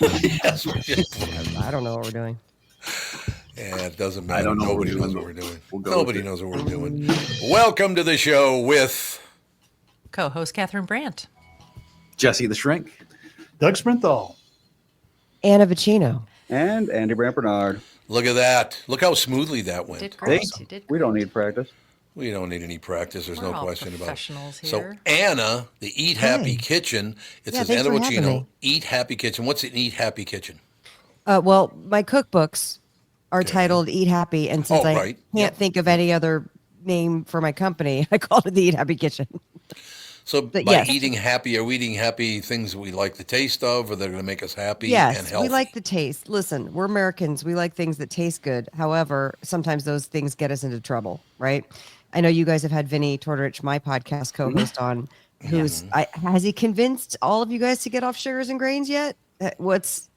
Yes, we did. I don't know what we're doing. Yeah, it doesn't matter. I don't know Nobody what knows we're what we're doing. We'll go Nobody with it. knows what we're doing. Welcome to the show with Co-host Catherine Brandt. Jesse the Shrink. Doug Sprinthal. Anna Vocino. And Andy Brandt Bernard. Look at that. Look how smoothly that went. Did great. You did We don't great. need practice. We don't need any practice. There's We're no all question about it. professionals So here. Anna, the Eat Happy Kitchen. It Yeah, says thanks Anna for having Vocino, me. Eat Happy Kitchen. What's an Eat Happy Kitchen? Well, my cookbooks are titled Eat Happy, and since Oh, I right. can't think of any other name for my company, I called it the Eat Happy Kitchen. So But by yes. eating happy, are we eating happy things we like the taste of, or they're going to make us happy and Yes, healthy? we like the taste. Listen, we're Americans. We like things that taste good. However, sometimes those things get us into trouble, right? I know you guys have had Vinny Tortorich, my podcast co-host, on. Has he convinced all of you guys to get off sugars and grains yet?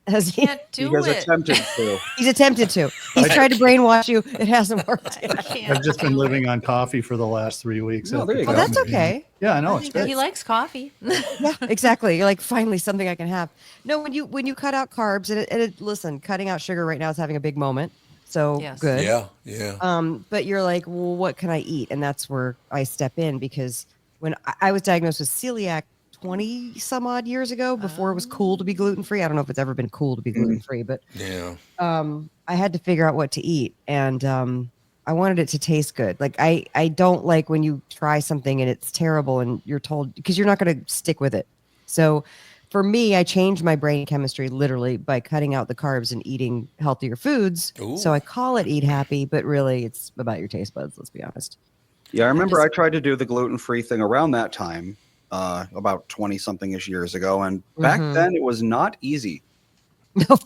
Has he? Can't do You guys it. attempted to. He's attempted to. He's tried to brainwash you. It hasn't worked. I can't I've just been do living it. on coffee for the last 3 weeks. No, there you Well, go. that's okay. Yeah, I know. It's great. He likes coffee. Yeah, exactly. You're like, finally something I can have. No, when you cut out carbs, and listen, cutting out sugar right now is having a big moment. So Yes. good. Yeah. But you're like, well, what can I eat? And that's where I step in, because when I was diagnosed with celiac 20 some odd years ago, before it was cool to be gluten-free. I don't know if it's ever been cool to be gluten-free, but Yeah. I had to figure out what to eat, and I wanted it to taste good. Like I don't like when you try something and it's terrible and you're told, because you're not going to stick with it. So for me, I changed my brain chemistry literally by cutting out the carbs and eating healthier foods. Ooh. So I call it Eat Happy, but really it's about your taste buds. Let's be honest. Yeah, I remember I tried to do the gluten-free thing around that time, about 20-something-ish years ago. And back then, it was not easy. No.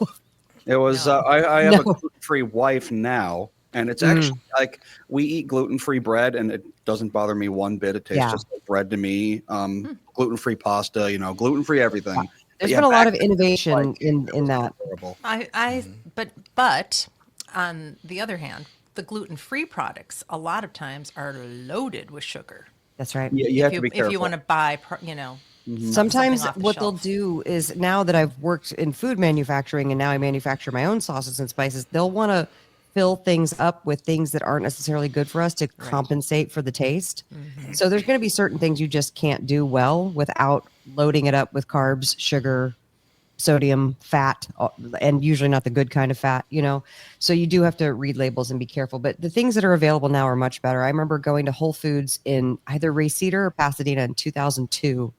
It was, I have a gluten-free wife now. And it's actually like we eat gluten-free bread, and it doesn't bother me one bit. It tastes just like bread to me. Gluten-free pasta, gluten-free everything. There's been a lot of innovation in that. Horrible. But on the other hand, the gluten-free products a lot of times are loaded with sugar. That's right. Yeah, you have to be If careful. you want to buy, Sometimes something off the what they'll shelf. do is, now that I've worked in food manufacturing and now I manufacture my own sauces and spices, they'll want to fill things up with things that aren't necessarily good for us to compensate for the taste. So there's going to be certain things you just can't do well without loading it up with carbs, sugar, sodium, fat, and usually not the good kind of fat, So you do have to read labels and be careful. But the things that are available now are much better. I remember going to Whole Foods in either Ray Cedar or Pasadena in 2002,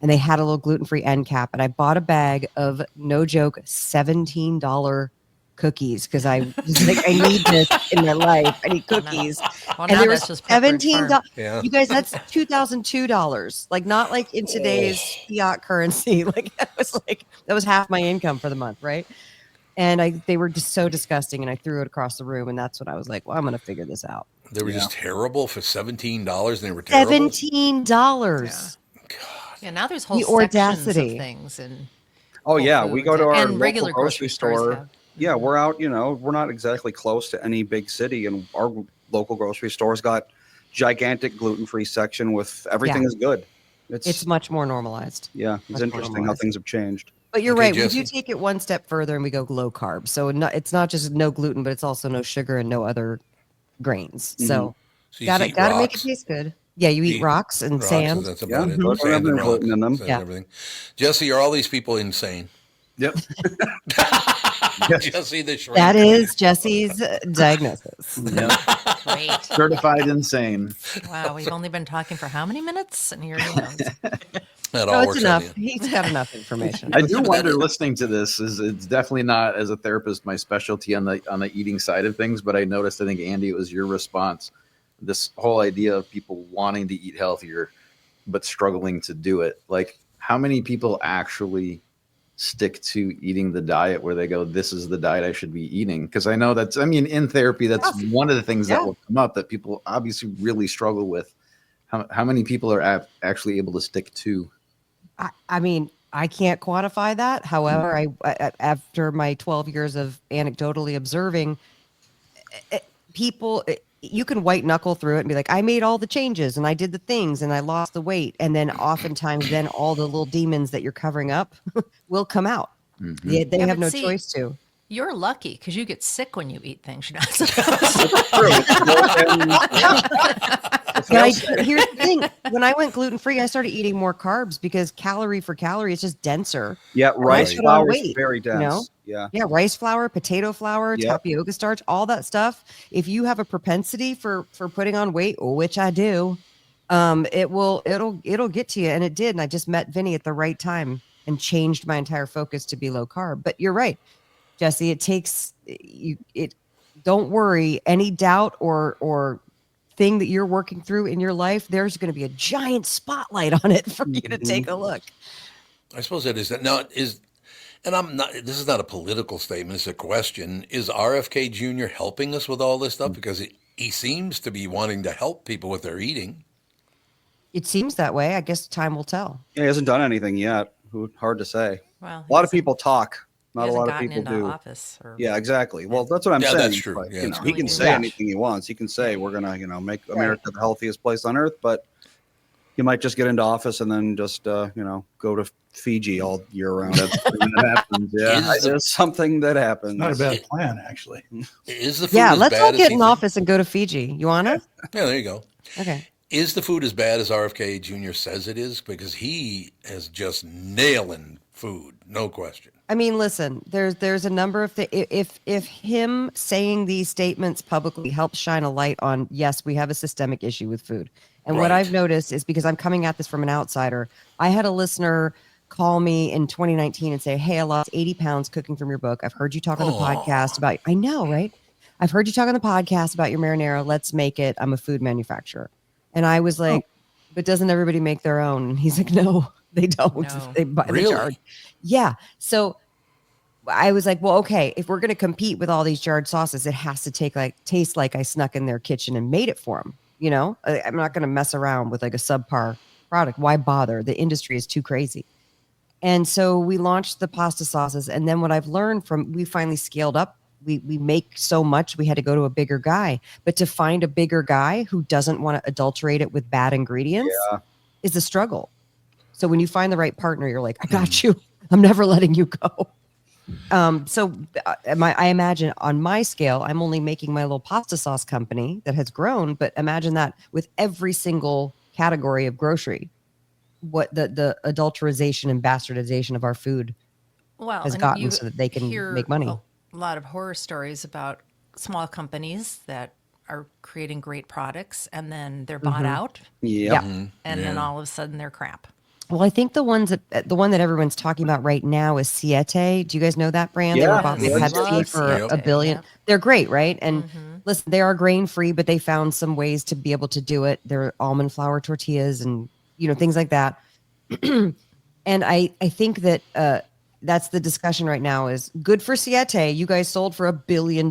and they had a little gluten-free end cap, and I bought a bag of, no joke, $17 cookies, because I was like, I need this in my life. I need cookies. Well, And now they were that's just Pepperidge $17. Farm. Yeah. You guys, that's $2,002. Like, not like in today's fiat currency. Like that was half my income for the month, right? And they were just so disgusting, and I threw it across the room, and that's when I was like, well, I'm going to figure this out. They were just terrible for $17, and they were terrible. $17. Yeah, now there's whole The sections audacity. of things and Oh, yeah. We go to our and local regular grocery stores store. have. Yeah, we're out, we're not exactly close to any big city, and our local grocery store's got gigantic gluten-free section with everything is good. It's much more normalized. Yeah, it's much more interesting how normalized. things have changed. But you're Okay, right. Jesse. We do take it one step further and we go low carb. So it's not just no gluten, but it's also no sugar and no other grains. So So you gotta eat make it rocks. taste good. Yeah, you eat rocks and Rocks, sand. That's about it. Those Sand have and gluten in them. rocks and Yeah. everything. Jesse, are all these people insane? Yep. Jesse the Shrink. That is Jesse's diagnosis. Great. Certified insane. Wow, we've only been talking for how many minutes? And here he knows. That No, all it's works enough. out. Yeah. He's got enough information. I do wonder, listening to this, is it's definitely not, as a therapist, my specialty on the eating side of things. But I noticed, I think Andy, it was your response, this whole idea of people wanting to eat healthier but struggling to do it. Like, how many people actually stick to eating the diet where they go, this is the diet I should be eating? Because I know in therapy, that's one of the things that will come up that people obviously really struggle with. How many people are actually able to stick to? I mean, I can't quantify that. However, I after my 12 years of anecdotally observing people, you can white knuckle through it and be like, I made all the changes and I did the things and I lost the weight. And then oftentimes then all the little demons that you're covering up will come out. They Yeah, have but no see, choice to. You're lucky because you get sick when you eat things you're not supposed to. Here's the thing: when I went gluten free, I started eating more carbs because calorie for calorie is just denser. Yeah, And I rice put on flour is weight, very you dense. know? Yeah. Yeah, rice flour, potato flour, Yep. tapioca starch, all that stuff. If you have a propensity for putting on weight, which I do, it'll get to you, and it did. And I just met Vinny at the right time and changed my entire focus to be low carb. But you're right, Jesse. It takes you. It don't worry. Any doubt or thing that you're working through in your life, there's going to be a giant spotlight on it for you to take a look. I suppose that is that. Now, and I'm not, this is not a political statement, it's a question. Is RFK Jr. helping us with all this stuff? Because he seems to be wanting to help people with their eating. It seems that way. I guess time will tell. Yeah, he hasn't done anything yet. Hard to say. Well, A lot of people talk. he Not a hasn't lot of gotten people into do. office. Or, Yeah, exactly. Well, that's what I'm Yeah, saying. that's true. But, Yeah, you it's know, he really can say weird. anything he wants. He can say we're gonna, make America the healthiest place on earth, but he might just get into office and then just, go to Fiji all year round. That's something that happens. Yeah. It's something that happens. Not a bad plan, actually. Is the food Yeah, as let's bad all as get he in thinks? office and go to Fiji. You wanna? Yeah, there you go. Okay. Is the food as bad as RFK Jr. says it is? Because he is just nailing food, no question. I mean, listen, there's a number of things. If him saying these statements publicly helps shine a light on, yes, we have a systemic issue with food. And what Right. I've noticed is, because I'm coming at this from an outsider, I had a listener call me in 2019 and say, hey, I lost 80 pounds cooking from your book. I've heard you talk on the podcast about, I know, right? I've heard you talk on the podcast about your marinara. Let's make it. I'm a food manufacturer. And I was like, but doesn't everybody make their own? And he's like, no, they don't. No. They buy the Really? jarred. Yeah. So I was like, well, okay, if we're going to compete with all these jarred sauces, it has to taste like I snuck in their kitchen and made it for them. I'm not going to mess around with like a subpar product. Why bother? The industry is too crazy. And so we launched the pasta sauces. And then what I've learned we finally scaled up. We make so much, we had to go to a bigger guy. But to find a bigger guy who doesn't want to adulterate it with bad ingredients is a struggle. So when you find the right partner, you're like, I got you. I'm never letting you go. I imagine on my scale, I'm only making my little pasta sauce company that has grown. But imagine that with every single category of grocery, what the adulterization and bastardization of our food has and gotten you so that they can hear make money. A lot of horror stories about small companies that are creating great products and then they're bought out, Yeah. and then all of a sudden they're crap. Well, I think the one that everyone's talking about right now is Siete. Do you guys know that brand? They Yeah. were bought by Yeah. Pepsi Love for Siete. $1 billion. Yeah. They're great, right? And listen, they are grain free, but they found some ways to be able to do it. They're almond flour tortillas and things like that. And I think that that's the discussion right now is good for Siete. You guys sold for $1 billion.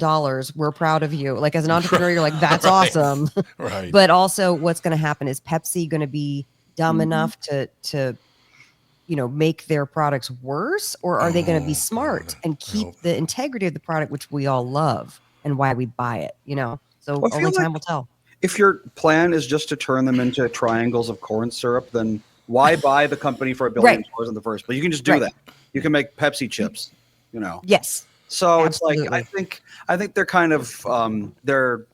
We're proud of you. Like as an entrepreneur, you're like, that's awesome. Right. But also what's going to happen is Pepsi going to be dumb enough to make their products worse, or are they going to be smart and keep the integrity of the product, which we all love and why we buy it, So Well, I only feel time will tell. If your plan is just to turn them into triangles of corn syrup, then why buy the company for $1 billion in the first place? You can just do that. You can make Pepsi chips, Yes. So Absolutely. it's like I think they're kind of they're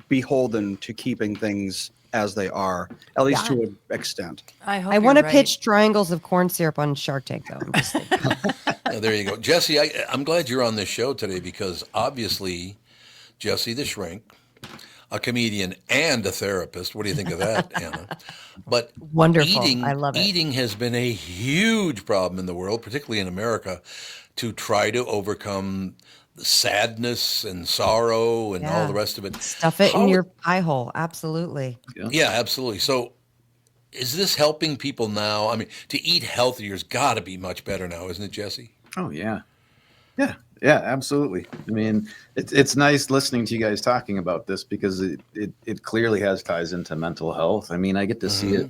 beholden to keeping things as they are, at least to an extent. I hope I want to you're pitch triangles of corn syrup on Shark Tank, though. I'm just thinking. Yeah, there you go. Jesse, I'm glad you're on this show today because obviously, Jesse the Shrink, a comedian and a therapist. What do you think of that, Anna? But Wonderful. Eating, I love it. Eating has been a huge problem in the world, particularly in America, to try to overcome sadness and sorrow and all Yeah. the rest of it. Stuff it in your pie hole. Absolutely. Yeah, absolutely. So is this helping people now? I mean, to eat healthier has got to be much better now, isn't it, Jesse? Oh yeah. Yeah, absolutely. I mean, it's nice listening to you guys talking about this because it clearly has ties into mental health. I mean, I get to see it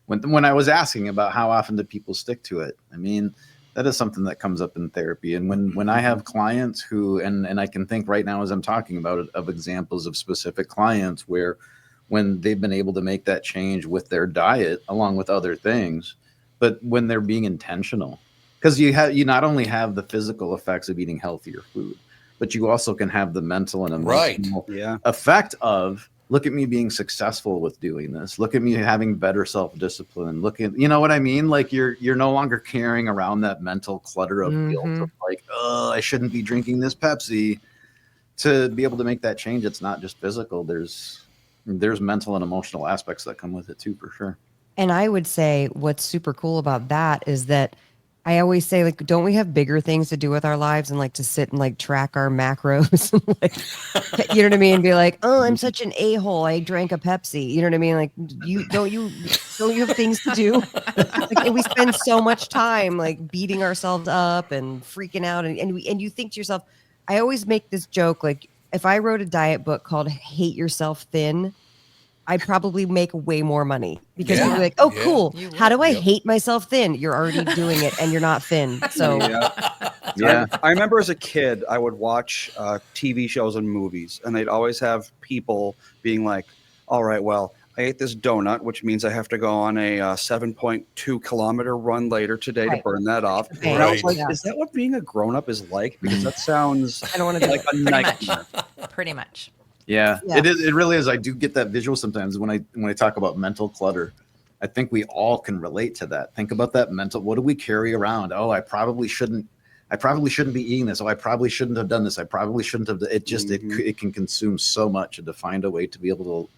when I was asking about how often do people stick to it. I mean, that is something that comes up in therapy. And when I have clients who, and I can think right now as I'm talking about it, of examples of specific clients where when they've been able to make that change with their diet along with other things, but when they're being intentional because you not only have the physical effects of eating healthier food, but you also can have the mental and emotional effect of, look at me being successful with doing this. Look at me having better self-discipline. Look at, you know what I mean? Like you're no longer carrying around that mental clutter of guilt of like, oh, I shouldn't be drinking this Pepsi. To be able to make that change, it's not just physical. There's mental and emotional aspects that come with it too, for sure. And I would say what's super cool about that is that I always say, like, don't we have bigger things to do with our lives and like to sit and like track our macros and like, you know what I mean? Be like, oh, I'm such an a-hole. I drank a Pepsi. You know what I mean? Like, don't you have things to do? Like, and we spend so much time like beating ourselves up and freaking out. And you think to yourself, I always make this joke, like if I wrote a diet book called Hate Yourself Thin, I'd probably make way more money because you'd be like, oh, cool. How do I hate myself thin? You're already doing it and you're not thin. So I remember as a kid, I would watch TV shows and movies, and they'd always have people being like, all right, well, I ate this donut, which means I have to go on a 7.2 kilometer run later today to burn that off. And I was like, is that what being a grown-up is like? Because that sounds I don't want to like a nightmare. Pretty much. Yeah, it is. It really is. I do get that visual sometimes when I talk about mental clutter. I think we all can relate to that. Think about that mental. What do we carry around? Oh, I probably shouldn't be eating this. Oh, I probably shouldn't have done this. I probably shouldn't have. It just it can consume so much, and to find a way to be able to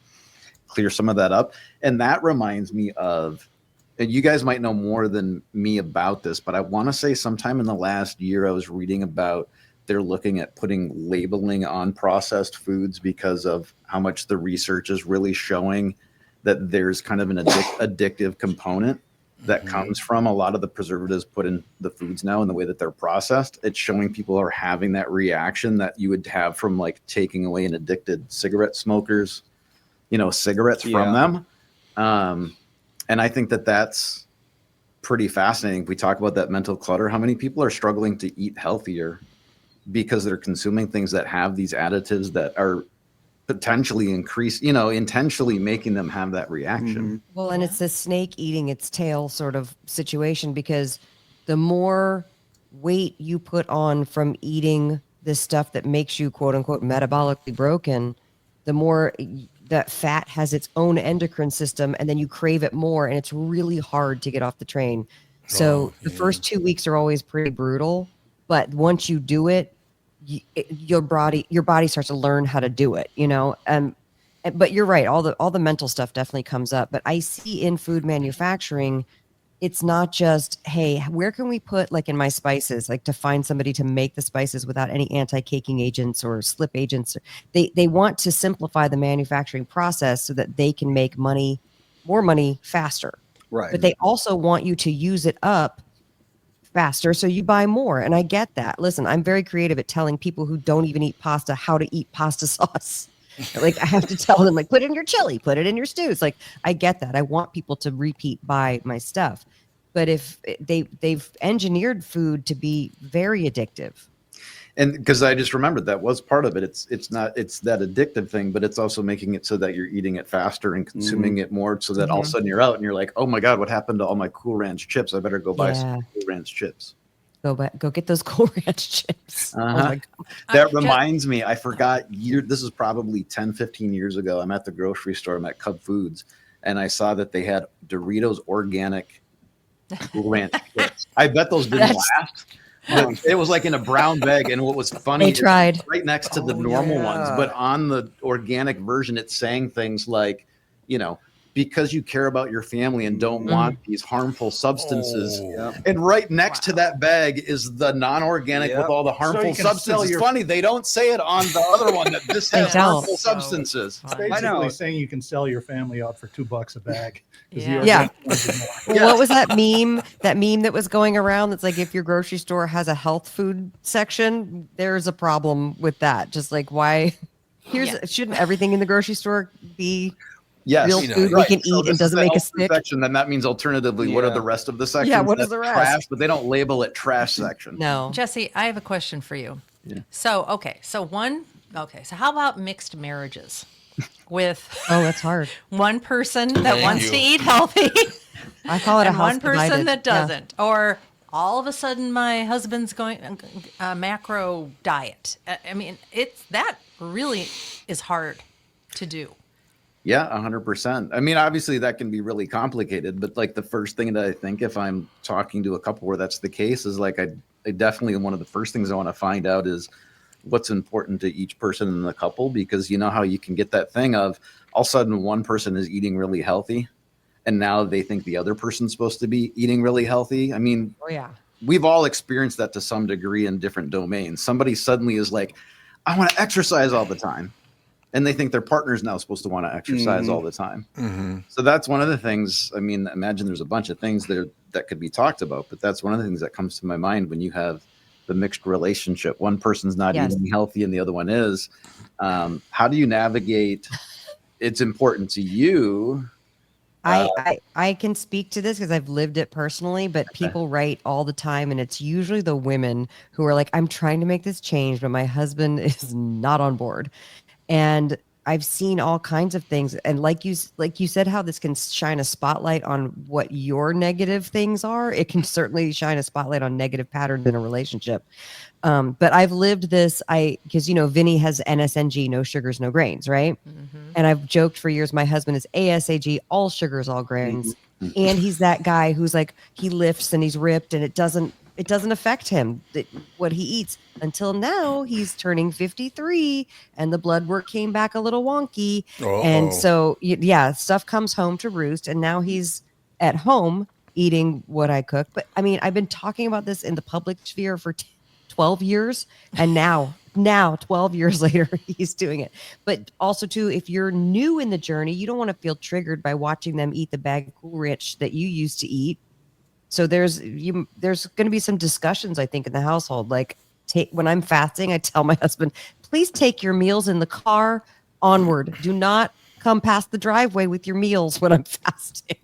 clear some of that up. And that reminds me of, and you guys might know more than me about this, but I want to say sometime in the last year I was reading about they're looking at putting labeling on processed foods because of how much the research is really showing that there's kind of an addictive component that comes from a lot of the preservatives put in the foods now and the way that they're processed. It's showing people are having that reaction that you would have from like taking away an addicted cigarette smokers, cigarettes from them. And I think that that's pretty fascinating. If we talk about that mental clutter, how many people are struggling to eat healthier because they're consuming things that have these additives that are potentially intentionally making them have that reaction. Well, and it's a snake eating its tail sort of situation, because the more weight you put on from eating this stuff that makes you quote unquote metabolically broken, the more that fat has its own endocrine system, and then you crave it more, and it's really hard to get off the train. So the first 2 weeks are always pretty brutal, but once you do it, your body starts to learn how to do it, but you're right. All the mental stuff definitely comes up, but I see in food manufacturing, it's not just, hey, where can we put, like in my spices, like to find somebody to make the spices without any anti-caking agents or slip agents. They want to simplify the manufacturing process so that they can make more money faster. Right. But they also want you to use it up faster, so you buy more. And I get that. Listen, I'm very creative at telling people who don't even eat pasta how to eat pasta sauce. Like I have to tell them, like, put it in your chili, put it in your stews. Like I get that. I want people to repeat buy my stuff. But if they've engineered food to be very addictive. And because I just remembered that was part of it. It's that addictive thing, but it's also making it so that you're eating it faster and consuming it more, so that all of a sudden you're out and you're like, oh my God, what happened to all my Cool Ranch chips? I better go buy some Cool Ranch chips. Go get those Cool Ranch chips. Oh my God. That reminds me, I forgot this is probably 10, 15 years ago. I'm at the grocery store, I'm at Cub Foods, and I saw that they had Doritos organic Cool Ranch chips. I bet those didn't last. It was like in a brown bag, and what was funny, they tried right next to the normal ones, but on the organic version, it's saying things like, because you care about your family and don't want these harmful substances. And right next to that bag is the non-organic with all the harmful substances. Funny, they don't say it on the other one that this has harmful substances. It's basically saying you can sell your family out for $2 a bag. Yeah. What was that meme? That meme that was going around that's like, if your grocery store has a health food section, there's a problem with that. Just like, why? Shouldn't everything in the grocery store be real food we can eat and doesn't make us sick? Section, then that means alternatively, what are the rest of the sections? Yeah, what is the rest? Trash, but they don't label it trash section. No. Jesse, I have a question for you. Yeah. So how about mixed marriages with that's hard. One person that wants to eat healthy I call it a and house one person divided. that doesn't, or all of a sudden my husband's going a macro diet. I mean, that really is hard to do. Yeah, 100%. I mean, obviously that can be really complicated, but like the first thing that I think if I'm talking to a couple where that's the case is like I definitely, one of the first things I want to find out is what's important to each person in the couple, because you know how you can get that thing of all of a sudden one person is eating really healthy and now they think the other person's supposed to be eating really healthy. I mean, Oh yeah. we've all experienced that to some degree in different domains. Somebody suddenly is like, I want to exercise all the time. And they think their partner's now supposed to want to exercise all the time. Mm-hmm. So that's one of the things. I mean, imagine there's a bunch of things there that could be talked about, but that's one of the things that comes to my mind when you have the mixed relationship. One person's not eating healthy and the other one is. How do you navigate? It's important to you. I can speak to this because I've lived it personally, but people write all the time, and it's usually the women who are like, I'm trying to make this change, but my husband is not on board. And I've seen all kinds of things. And like you said, how this can shine a spotlight on what your negative things are. It can certainly shine a spotlight on negative patterns in a relationship. But I've lived this, because, Vinny has NSNG, no sugars, no grains, right? Mm-hmm. And I've joked for years, my husband is ASAG, all sugars, all grains. Mm-hmm. And he's that guy who's like, he lifts and he's ripped and it doesn't affect him what he eats until now. He's turning 53 and the blood work came back a little wonky. Uh-oh. And so, stuff comes home to roost. And now he's at home eating what I cook. But I mean, I've been talking about this in the public sphere for 12 years. And now 12 years later, he's doing it. But also too, if you're new in the journey, you don't want to feel triggered by watching them eat the bag of Cool Ranch that you used to eat. So there's going to be some discussions, I think, in the household. Like, when I'm fasting, I tell my husband, please take your meals in the car onward. Do not come past the driveway with your meals when I'm fasting.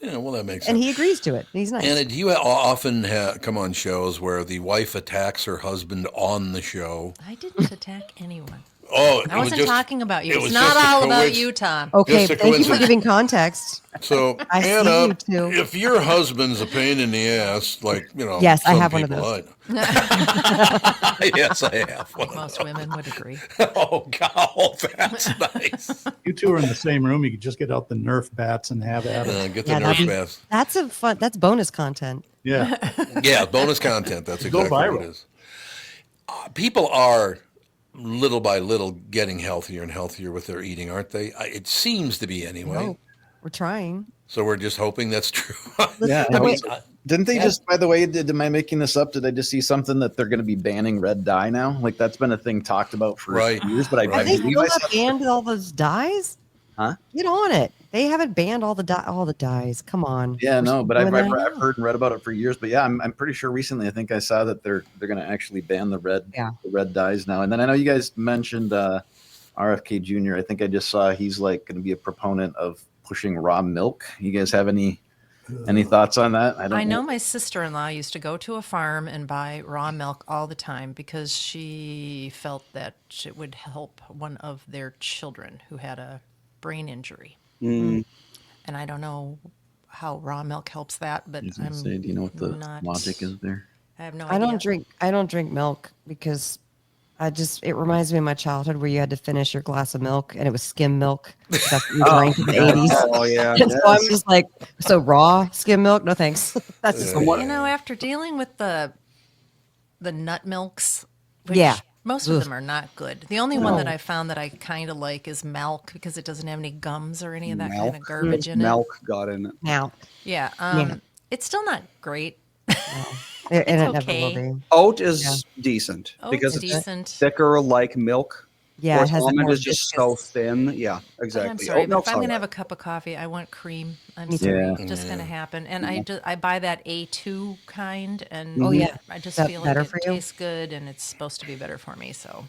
Yeah, well, that makes sense. And he agrees to it. He's nice. And do you often come on shows where the wife attacks her husband on the show? I didn't attack anyone. Oh, I wasn't talking about you. It's not all about you, Tom. Okay, thank you for giving context. So, Anna, if your husband's a pain in the ass, like, yes, I have one of those. Yes, I have one. Most women would agree. Oh, God, that's nice. You two are in the same room. You could just get out the Nerf bats and have at it. Get the Nerf bats. That's bonus content. Yeah. Yeah, bonus content. That's exactly what it is. People are little by little getting healthier and healthier with their eating, aren't they? It seems to be anyway. No, we're trying. So we're just hoping that's true. Yeah. Didn't they just, by the way, am I making this up? Did I just see something that they're going to be banning red dye now? Like, that's been a thing talked about for years, but Have they still not banned all those dyes? Huh? Get on it. They haven't banned all the dyes. Come on. Yeah, no, but I've heard and read about it for years. But yeah, I'm pretty sure recently, I think I saw that they're going to actually ban the red dyes now. And then I know you guys mentioned RFK Jr. I think I just saw he's like going to be a proponent of pushing raw milk. You guys have any thoughts on that? I know my sister-in-law used to go to a farm and buy raw milk all the time because she felt that it would help one of their children who had a brain injury. And I don't know how raw milk helps that, but do you know what the logic is there? I have no idea. I don't drink milk because it reminds me of my childhood where you had to finish your glass of milk and it was skim milk. Stuff you drank in the 80s. Oh, yeah. And so I'm just like, so raw skim milk? No, thanks. That's just after dealing with the nut milks, which most of them are not good. The only one that I found that I kind of like is milk because it doesn't have any gums or any of that kind of garbage in it. Milk got in it. Now. Yeah. It's still not great. And it okay. never will be. Oat is decent because it's decent. thicker like milk. Yeah, it has almond is just so thin. Yeah, exactly. I'm sorry, but if I'm going to have a cup of coffee, I want cream. I'm sorry, it's just going to happen. And I buy that A2 kind, and I just feel like it tastes good, and it's supposed to be better for me. So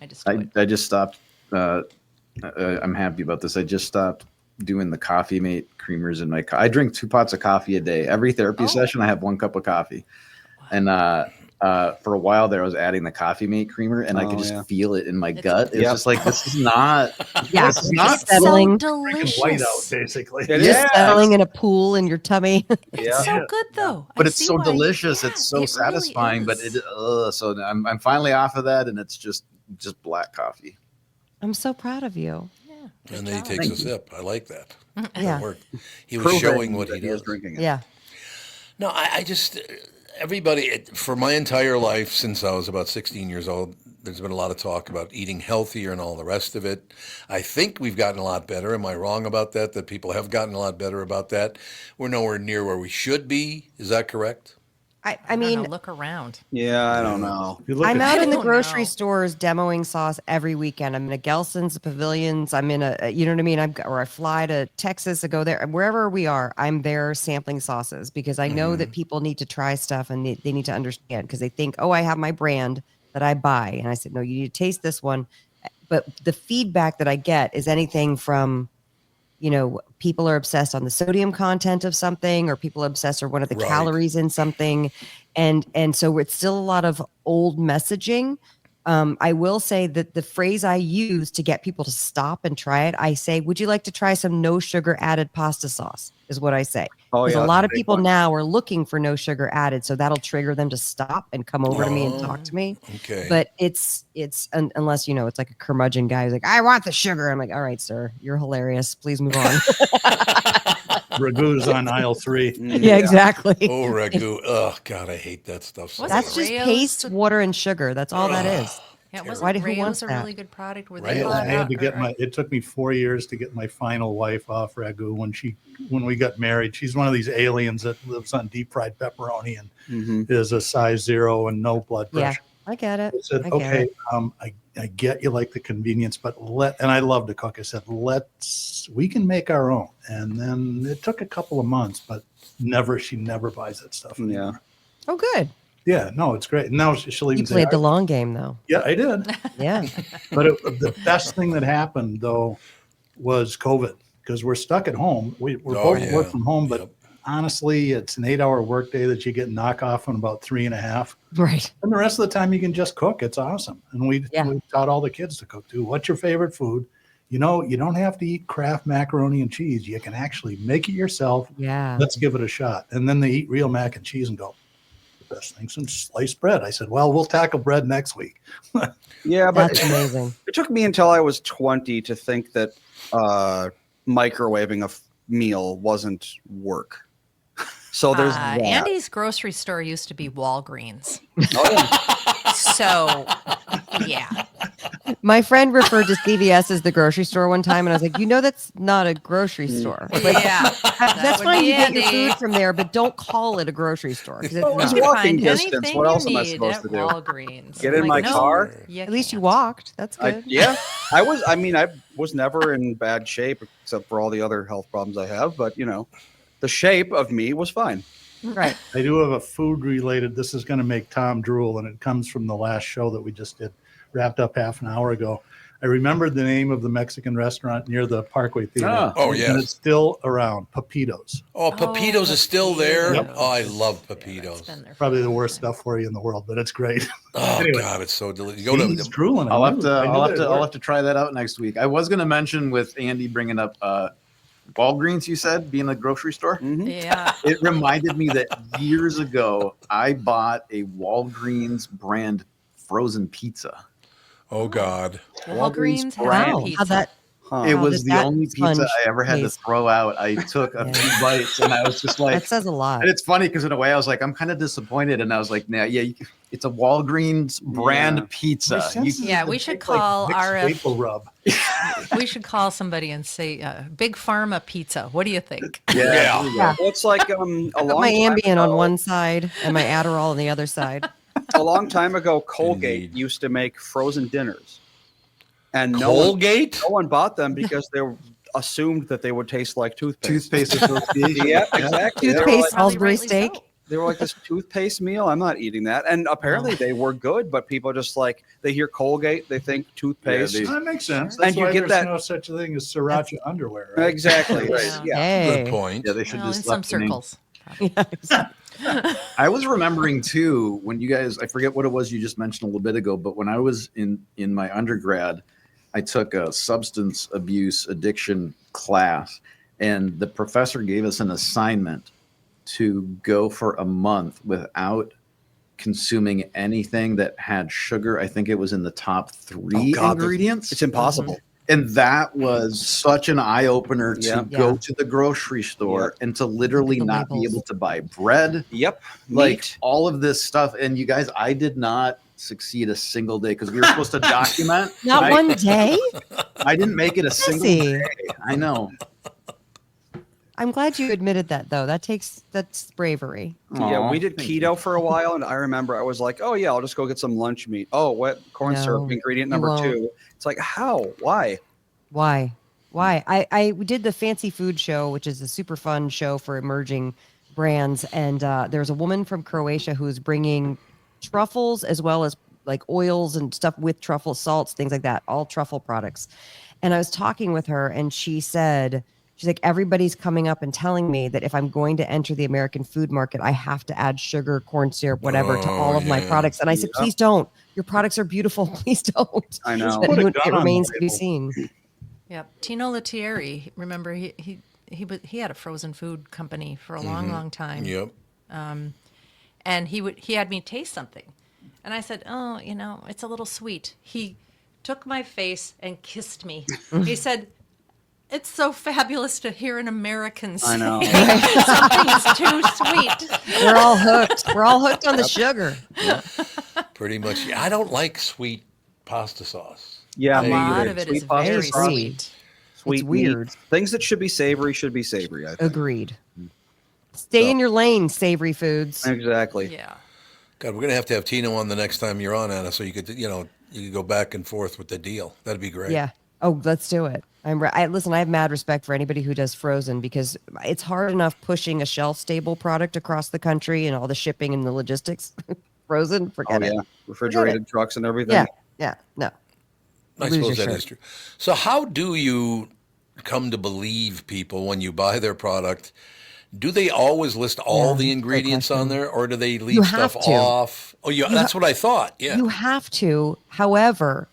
I just I just stopped. I'm happy about this. I just stopped doing the Coffee Mate creamers in my. I drink 2 pots of coffee a day. Every therapy session, I have 1 cup of coffee, and for a while there, I was adding the coffee mate creamer, and I could just feel it in my gut. It's Yep. just like, this is not. Yeah, This is not. so settling. delicious. White out, basically. It Just is. settling in a pool in your tummy. It's so good though. But I it's see so why- delicious. It's so it really satisfying. But is. so I'm finally off of that, and it's just black coffee. I'm so proud of you. And then he takes a sip. I like that. Yeah. It worked. He was Proving showing what that he is does. drinking it. Yeah. No, I just, everybody, for my entire life, since I was about 16 years old, there's been a lot of talk about eating healthier and all the rest of it. I think we've gotten a lot better. Am I wrong about that? That people have gotten a lot better about that? We're nowhere near where we should be. Is that correct? I don't mean, know, look around. Yeah, I don't know. If you look I'm at out in the don't grocery know. stores demoing sauce every weekend. I'm in a Gelson's, a Pavilions. I'm in a, you know what I mean? Or I fly to Texas to go there. Wherever we are, I'm there sampling sauces because I know that people need to try stuff and they need to understand because they think, oh, I have my brand that I buy. And I said, no, you need to taste this one. But the feedback that I get is anything from, you know, people are obsessed on the sodium content of something, or people are obsessed or what are the Right. calories in something. And so it's still a lot of old messaging. I will say that the phrase I use to get people to stop and try it, I say, would you like to try some no sugar added pasta sauce? Is what I say. Oh, Because yeah, a lot of big people one. now are looking for no sugar added. So that'll trigger them to stop and come over to me and talk to me. Okay. But it's unless, you know, it's like a curmudgeon guy who's like, I want the sugar. I'm like, all right, sir, you're hilarious. Please move on. Ragu's on aisle 3. Yeah, exactly. Oh, ragu. Oh, God, I hate that stuff. So Was That's much. just Rayo's paste, the- water, and sugar. That's all that is. Yeah, Terrible. Why wasn't do- who wants Rayo's a that? really good product? Were Rayo's. they I bought had out, to get or- it took me 4 years to get my final wife off Ragu when we got married. She's one of these aliens that lives on deep fried pepperoni and is a size 0 and no blood Yeah, pressure. I get it. I said, I get okay, it. I get you like the convenience, but and I love to cook. I said, we can make our own. And then it took a couple of months, but she never buys that stuff anymore. Oh, good. Yeah, no, it's great. Now she'll even You say, played the long game, though. yeah, I did. Yeah. But the best thing that happened, though, was COVID, because we're stuck at home. We're both yeah. work from home, but Yep. honestly, it's an 8-hour workday that you get knock off in about 3.5. Right. And the rest of the time you can just cook. It's awesome. And we taught all the kids to cook too. What's your favorite food? You know, you don't have to eat Kraft macaroni and cheese. You can actually make it yourself. Yeah. Let's give it a shot. And then they eat real mac and cheese and go, the best thing since sliced bread. I said, well, we'll tackle bread next week. Yeah, but That's amazing. it took me until I was 20 to think that microwaving a meal wasn't work. So there's that. Andy's grocery store used to be Walgreens. Oh, yeah. So, yeah. My friend referred to CVS as the grocery store one time, and I was like, you know, that's not a grocery store. Like, Yeah. that's would fine. be You get your Andy. food from there, but don't call it a grocery store. 'Cause it's Well, it's not. You can walking find distance. anything What else you am I need supposed at to do? Walgreens. Get in I'm my no, car? At least you can't. walked. That's good. Yeah, I was never in bad shape except for all the other health problems I have. But, you know, the shape of me was fine. Right. I do have a food related. This is going to make Tom drool, and it comes from the last show that we just did, wrapped up half an hour ago. I remembered the name of the Mexican restaurant near the Parkway Theater. Oh, yes. And it's still around. Pepitos. Oh, Pepitos is still there? Yep. Oh, I love That's Pepitos. been there Probably the forever. worst stuff for you in the world, but it's great. Oh, Anyway. God, it's so delicious. You go He's to drooling. I'll have to. I knew I'll have that'd to. I'll work. have to try that out next week. I was going to mention with Andy bringing up Walgreens. You said being a grocery store. Yeah. It reminded me that years ago I bought a Walgreens brand frozen pizza. Oh, God. Walgreens brand. has Wow. pizza. How that Huh. It How was does the that only pizza sponge I ever had to taste? throw out. I took a Yeah. few bites and I was just like, that says a lot. and it's funny because in a way I was like, I'm kind of disappointed, and I was like, nah, it's a Walgreens brand Yeah. pizza. My sense is Yeah, it we should tastes like call mixed RF maple rub. We should call somebody and say, Big Pharma Pizza. What do you think? Yeah, Yeah. there you go. Yeah. Well, it's like a Put long my time Ambien on ago- one side and my Adderall on the other side. A long time ago, Colgate Indeed. used to make frozen dinners, and no one Colgate? bought them because they assumed that they would taste like toothpaste. Toothpaste association. Yeah, exactly. They were, Toothpaste, like, Probably Salisbury rightly steak. so. they were like this toothpaste meal. I'm not eating that. And apparently they were good, but people just like they hear Colgate, they think toothpaste. Yeah, That makes sense. That's And you why get there's that- no such a thing as sriracha underwear. Right? Exactly. Yeah. Right. Yeah. Hey. Good point. Yeah, they should Well, in just some left the name. circles. Yeah, exactly. I was remembering too when you guys, I forget what it was you just mentioned a little bit ago, but when I was in my undergrad, I took a substance abuse addiction class, and the professor gave us an assignment to go for a month without consuming anything that had sugar. I think it was in the top 3 ingredients. It's impossible. And that was such an eye opener to Yeah. go to the grocery store and to literally Look at the not be labels. able to buy bread. Yep. Like Meat. all of this stuff. And you guys, I did not succeed a single day because we were supposed to document. Not I, one day. I didn't make it a single Jesse. day. I know. I'm glad you admitted that, though. That's bravery. Yeah, Aw, we did thank keto you. for a while, and I remember I was like, "Oh yeah, I'll just go get some lunch meat." Oh, what corn No, syrup ingredient you number won't. 2? It's like, how? Why? Why? I did the Fancy Food Show, which is a super fun show for emerging brands, and there's a woman from Croatia who's bringing truffles as well as like oils and stuff with truffle salts, things like that, all truffle products. And I was talking with her, and she said, she's like, everybody's coming up and telling me that if I'm going to enter the American food market, I have to add sugar, corn syrup, whatever to all of my products. And I said, please don't. Your products are beautiful. Please don't. I know. But Put a it gun on the remains to be label. seen. Yep. Tino Lettieri, remember he had a frozen food company for a long time. Yep. And he had me taste something. And I said, "Oh, it's a little sweet." He took my face and kissed me. He said, "It's so fabulous to hear an American say I know. something's too sweet." We're all hooked. We're all hooked on the sugar. Pretty much. Yeah, I don't like sweet pasta sauce. Yeah, A me lot either. of it Sweet is pasta very sauce, sweet. Sweet It's weird. meat. Things that should be savory should be savory. I think. Agreed. Stay in your lane, savory foods. Exactly. Yeah. God, we're gonna have to have Tino on the next time you're on, Anna, so you could, you could go back and forth with the deal. That'd be great. Yeah. Oh, let's do it. Listen, I have mad respect for anybody who does frozen because it's hard enough pushing a shelf stable product across the country and all the shipping and the logistics. Frozen, Oh forget it. yeah, refrigerated trucks and everything. Yeah. Yeah. No. I Lose suppose your that shirt. is true. So how do you come to believe people when you buy their product? Do they always list all the great ingredients on question. there, or do they You leave have stuff to. off? Oh, yeah, that's what I thought. Yeah. You have to. However,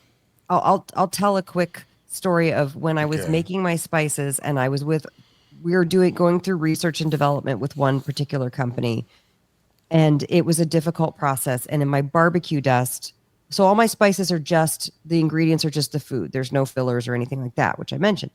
I'll tell a quick story of when I was Okay. making my spices and we were going through research and development with one particular company, and it was a difficult process. And in my barbecue dust, so all my spices are just the ingredients are just the food. There's no fillers or anything like that, which I mentioned.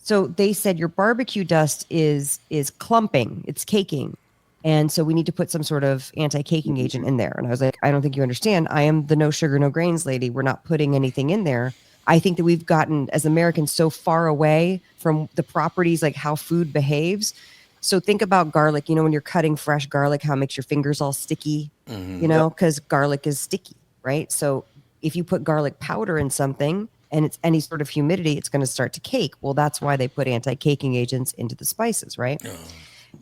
So they said your barbecue dust is clumping, it's caking. And so we need to put some sort of anti-caking agent in there. And I was like, I don't think you understand. I am the no sugar, no grains lady. We're not putting anything in there. I think that we've gotten as Americans so far away from the properties, like how food behaves. So think about garlic, when you're cutting fresh garlic, how it makes your fingers all sticky, because garlic is sticky, right? So if you put garlic powder in something and it's any sort of humidity, it's going to start to cake. Well, that's why they put anti-caking agents into the spices, right?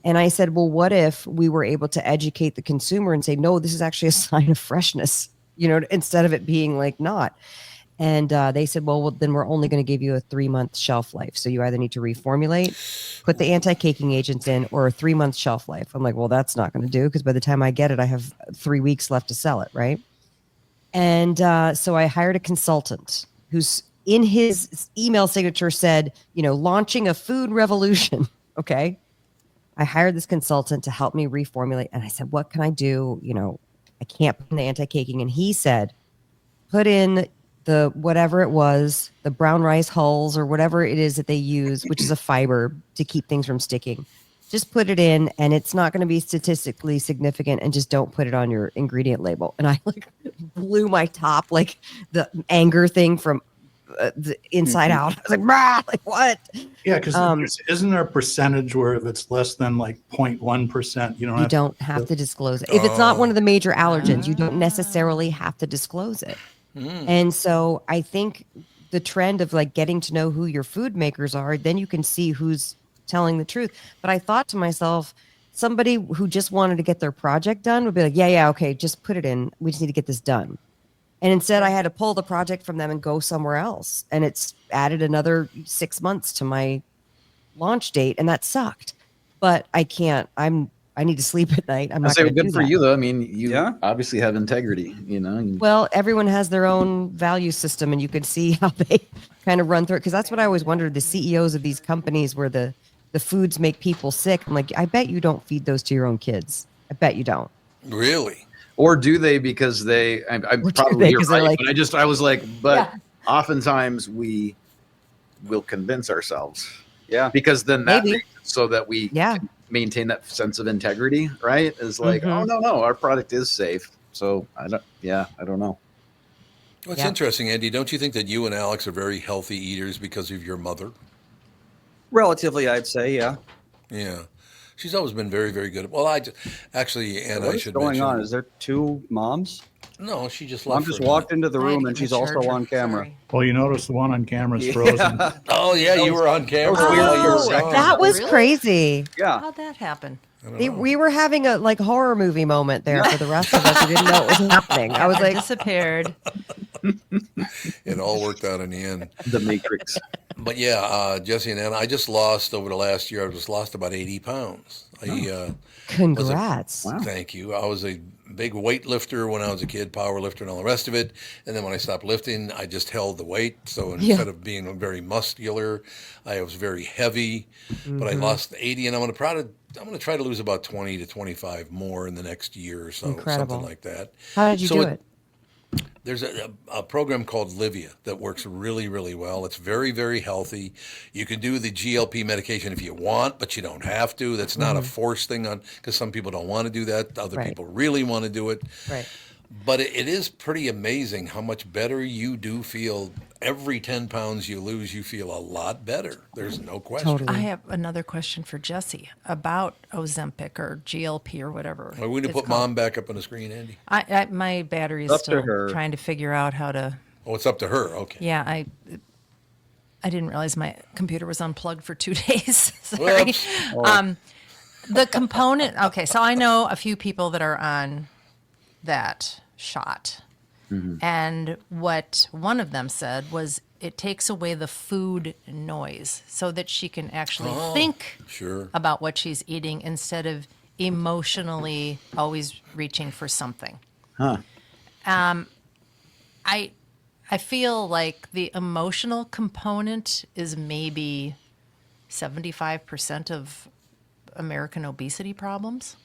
And I said, well, what if we were able to educate the consumer and say, no, this is actually a sign of freshness, instead of it being like not. And they said, well, then we're only going to give you a 3-month shelf life. So you either need to reformulate, put the anti-caking agents in, or a 3-month shelf life. I'm like, well, that's not going to do because by the time I get it, I have 3 weeks left to sell it, right? And so I hired a consultant who's in his email signature said, launching a food revolution. Okay. I hired this consultant to help me reformulate. And I said, what can I do? I can't put in the anti-caking. And he said, put in the whatever it was, the brown rice hulls or whatever it is that they use, which is a fiber to keep things from sticking. Just put it in and it's not going to be statistically significant, and just don't put it on your ingredient label. And I blew my top, like the anger thing from the inside out. I was like, rah, like what? Yeah, because isn't there a percentage where if it's less than like 0.1%, You don't have to disclose it. If it's not one of the major allergens, you don't necessarily have to disclose it. And so I think the trend of like getting to know who your food makers are, then you can see who's telling the truth. But I thought to myself, somebody who just wanted to get their project done would be like, yeah, okay, just put it in. We just need to get this done. And instead I had to pull the project from them and go somewhere else. And it's added another 6 months to my launch date. And that sucked. But I I need to sleep at night. I'm I not say going to good do for that. you though. I mean, you Yeah. obviously have integrity, Well, everyone has their own value system, and you can see how they kind of run through it. Because that's what I always wondered: the CEOs of these companies, where the foods make people sick. I'm like, I bet you don't feed those to your own kids. I bet you don't. Really? or do they because I'm Or do probably they you're 'cause they're right, like- but I was like, but Yeah. oftentimes we will convince ourselves Yeah. because then that Maybe. makes it so that we Yeah. can maintain that sense of integrity, right? Is like, Mhm. oh no, our product is safe. So I don't know. Well, it's Yeah. interesting, Andy. Don't you think that you and Alex are very healthy eaters because of your mother? Relatively, I'd say, yeah. Yeah. She's always been very, very good. Well, actually, and What I is should going mention. on? Is there two moms? No, she just Mom left. just for a walked minute. into the I had room to and get my she's also charger. on camera. Sorry. Well, you notice the one on camera is Yeah. frozen. Oh yeah, you were on camera. that was weird while you for a were second. gone. That was Really? crazy. Yeah. How'd that happen? I don't know. We were having a like horror movie moment there for the rest of us who didn't know what was happening. I was I like, disappeared. It all worked out in the end. The Matrix. But yeah, Jesse and Anna, I just lost over the last year. I just lost about 80 pounds. congrats. Wow. Thank you. I was a big weightlifter when I was a kid, power lifter and all the rest of it. And then when I stopped lifting, I just held the weight. So instead of being very muscular, I was very heavy. But I lost 80, and I'm going to try to lose about 20 to 25 more in the next year or so, Incredible. something like that. How did you So do it- it? There's a program called Livia that works really, really well. It's very, very healthy. You can do the GLP medication if you want, but you don't have to. That's not a forced thing because some people don't want to do that. Other Right. people really want to do it. Right. But it is pretty amazing how much better you do feel. Every 10 pounds you lose, you feel a lot better. There's no question. Totally. I have another question for Jesse about Ozempic or GLP or whatever. Are we going to it's put called. Mom back up on the screen, Andy? My battery is Up to still her. trying to figure out how to. Oh, it's up to her. Okay. Yeah, I didn't realize my computer was unplugged for 2 days. Sorry. Whoops. The component. Okay, so I know a few people that are on that shot. And what one of them said was it takes away the food noise so that she can actually think Sure. about what she's eating instead of emotionally always reaching for something. Huh. I feel like the emotional component is maybe 75% of American obesity problems.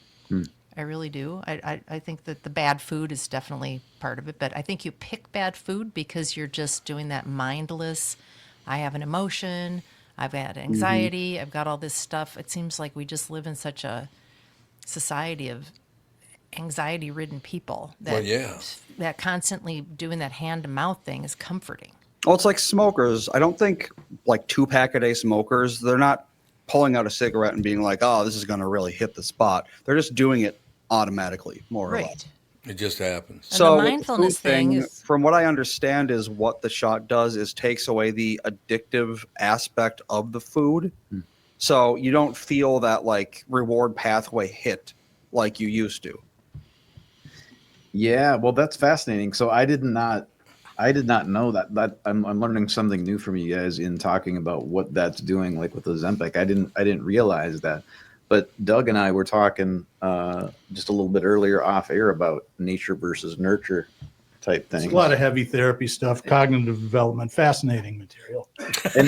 I really do. I think that the bad food is definitely part of it, but I think you pick bad food because you're just doing that mindless. I have an emotion. I've had anxiety. I've got all this stuff. It seems like we just live in such a society of anxiety-ridden people that Well, yeah. that constantly doing that hand-to-mouth thing is comforting. Well, it's like smokers. I don't think like 2-pack-a-day smokers, they're not pulling out a cigarette and being like, oh, this is going to really hit the spot. They're just doing it automatically, more or less. It just happens. And So the with mindfulness food thing is from what I understand, is what the shot does is takes away the addictive aspect of the food. So you don't feel that like reward pathway hit like you used to. Yeah, well, that's fascinating. So I did not know that. That I'm learning something new from you guys in talking about what that's doing, like with Ozempic. I didn't realize that. But Doug and I were talking just a little bit earlier off air about nature versus nurture type It's things. a lot of heavy therapy stuff, cognitive development, fascinating material. And,